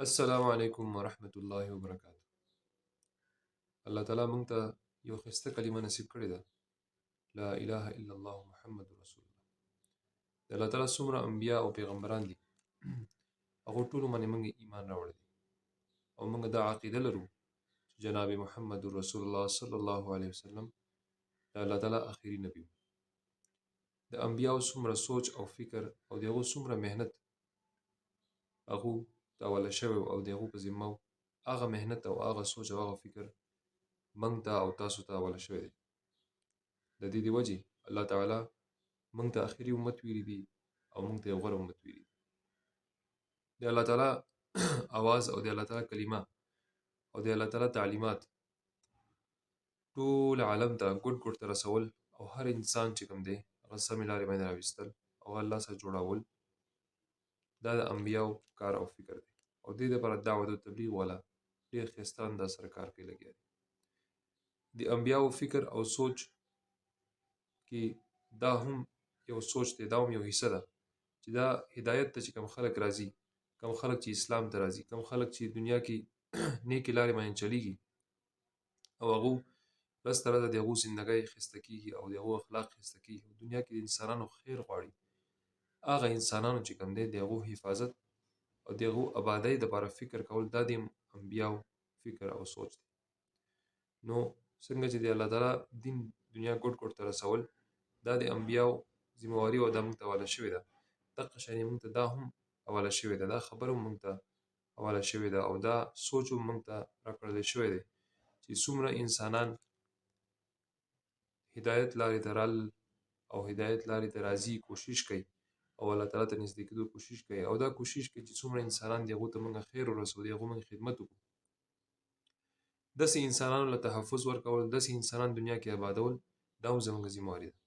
السلام علیکم ورحمة الله وبرکاته. الله تعالی مونږ ته یو ښایسته کلمه نصیب کړې ده، لا اله الا الله محمد رسول الله. د الله تعالی څومره انبیا او پیغمبران دي هغو ټولو باندې مونږ ایمان راوړی دی او مونږ دا عقیده لرو چې جناب محمد رسول الله صلی الله علیه وسلم د الله تعالی آخري نبی و. د انبیاو څومره سوچ او فکر او د هغو څومره محنت هغو ته حواله شوی او د هغو په ذمه هغه محنت او هغه سوچ او هغه فکر مونږ ته او تاسو ته حواله شوی دی. د دې د وجې الله تعالی مونږ ته آخري امت ویلي دي او مونږ ته یو غوره امت ویلي دي. د الله تعالی اواز او د الله تعالی کلمه او د الله تعالی تعلیمات ټول عالم ته ګوټ ګوټ ته رسول او هر انسان چې کوم دی هغه سمې لارې باندې راویستل او الله سره جوړول، دا د انبیاو کار او فکر دی او دې دپاره دعوت او تبلیغ والا ډېر ښایسته انداز سره کار کوي لګیا دی. د انبیاو فکر او سوچ کې دا هم یو سوچ دی، دا هم یو حصه ده چې دا هدایت ته چې کوم خلک راځي، کوم خلک چې اسلام ته راځي، کوم خلک چې دنیا کې نیکې لارې باندې چلیږي او هغو لس طرزه د هغو زندګۍ ښایسته کېږي او د هغو اخلاق ښایسته کېږي او دنیا کې د انسانانو خیر غواړي، هغه انسانانو چې کوم دی د هغو حفاظت او د هغو آبادۍ دپاره فکر کول، دا د انبیاو فکر او سوچ دی. نو څنګه چې د الله تعالی دین دنیا ګوټ ګوټ ته رسول دا د انبیاو ذمواري او دا مونږ ته حواله شوې ده، دقه شان یې مونږ ته دا هم حواله شوې ده، دا خبره هم مونږ ته حواله شوې ده او دا سوچ هم مونږ ته راکړلی شوی دی چې څومره انسانان هدایت لارې ته رالل او هدایت لارې ته راځي، کوشش کوي او الله تعالی ته نږدې کېدو کوشش کوي او دا کوشش کوي چې څومره انسانان دي هغو ته مونږ خیر ورسوو، د هغو مونږ خدمت وکړو، داسې انسانانو له تحفظ ورکول، داسې انسانان دنیا کې آبادول، دا هم زموږ ذمواري ده.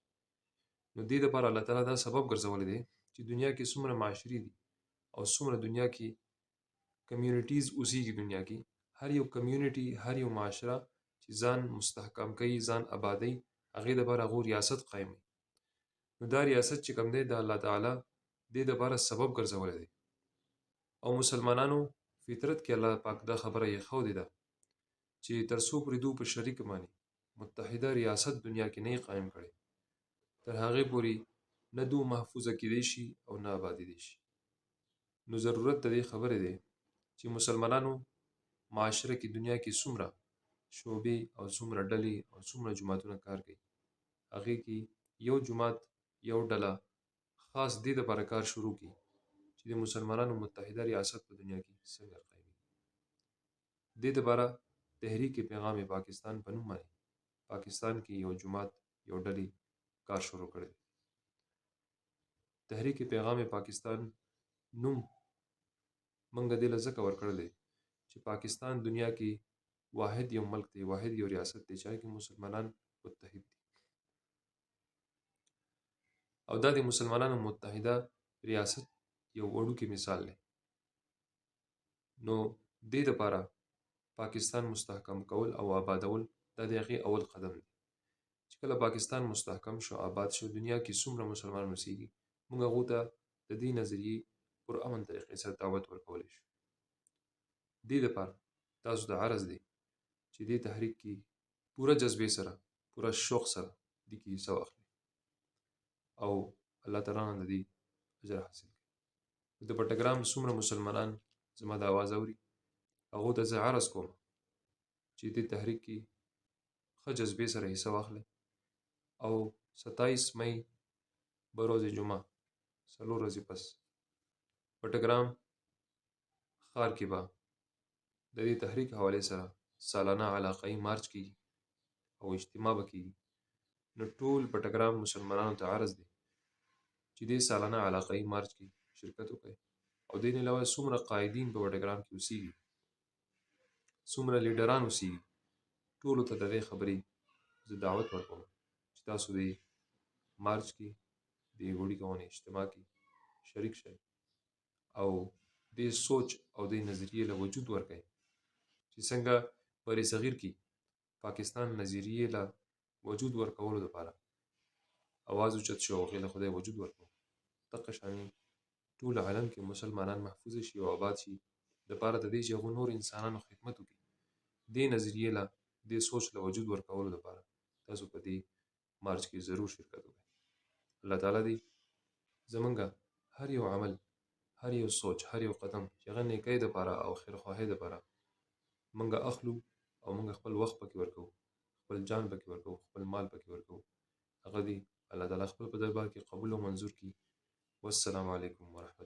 نو دې دپاره الله تعالی دا سبب ګرځولی دی چې دنیا کې څومره معاشرې دي او څومره دنیا کې کمیونټیز اوسېږي، دنیا کې هر یو کمیونټي، هر یو معاشره چې ځان مستحکم کوي، ځان آبادوي، هغې دپاره هغو ریاست قایموي. نو دا ریاست چې کوم دی د الله تعالی دې دپاره سبب ګرځولی دی او مسلمانانو فطرت کې الله پاک دا خبره ایښودې ده چې تر څو پورې دوی په شریک باندې متحده ریاست دنیا کې نه قایم کړي، تر هغې پورې نه دوی محفوظه کېدی شي او نه آبادېدی شي. نو ضرورت د دې خبرې دی چې مسلمانانو معاشره کې دنیا کې څومره شعبې او څومره ډلې او څومره جماعتونه کار کوي، هغې کې یو جماعت یو ډله خاص دې دپاره کار شروع کړي چې د مسلمانانو متحده ریاست په دنیا کې څنګه قایمېږي. دې دپاره تحریک پیغام پاکستان په نوم باندې پاکستان کې یو جماعت یو ډلې کار شروع کړی دی. تحریک پیغام پاکستان نوم مونږ دې له ځکه ورکړی دی چې پاکستان دنیا کې واحد یو ملک دی، واحد یو ریاست دی چې هغې کې مسلمانان متحد دي او دا د مسلمانانو متحده ریاست یو وړوکی مثال دی. نو دې دپاره پاکستان مستحکم کول او آبادول دا د هغې اول قدم دی چې کله پاکستان مستحکم شو، آباد شو، دنیا کې څومره مسلمانان اوسېږي، موږ هغو ته د دې نظریې پر امن طریقې سره دعوت ورکولی شو. دې دپاره تاسو ته عرض دی چې دې تحریک کې پوره جذبې سره، پوره شوق سره دې کې حصه واخلئ او الله تعالی نه د دې اجر حاصل کړئ. د بټګرام څومره مسلمانان زما د اواز اوري هغو ته زه عرض کوم چې دې تحریک کې ښه جذبې سره حصه واخلئ او 27 مئی به روز جمعه 4 ورځې پس بټګرام ښار کې به د دې تحریک حوالې سره سالانه علاقایي مارچ کېږي او اجتماع به کېږي. نو ټول بټګرام مسلمانانو ته عرض دی چې دې سالانه علاقایي مارچ کې شرکت وکړئ او دې نه علاوه څومره قایدین په بټګرام کې اوسېږي، څومره لیډران اوسېږي، ټولو ته د دې خبرې زه دعوت ورکوم چې تاسو دې مارچ کې دې وړي غونې اجتماع کې شریک شئ او دې سوچ او دې نظریې له وجود ورکئ چې څنګه بر صغیر کې پاکستان نظریې له وجود ورکولو دپاره اواز اوچت شو او هغې له خدای وجود ورکړو، دقه شانې ټول عالم کې مسلمانان محفوظ شي او آباد شي دپاره د دې چې هغو نور انسانانو خدمت وکړي. دې نظریې له دې سوچ له وجود ورکولو دپاره تاسو په دې مارچ کې ضرور شرکت وکړئ. الله تعالی دې زمونږ هر یو عمل، هر یو سوچ، هر یو قدم چې هغه نیکۍ دپاره او خیرخواهۍ دپاره مونږ اخلو او مونږ خپل وخت پکې ورکوو، خپل جان پکې ورکوو، خپل مال پکې ورکوو، هغه دې الله تعالی خپل په دربار کې قبول او منظور کړي. والسلام علیکم ورحمة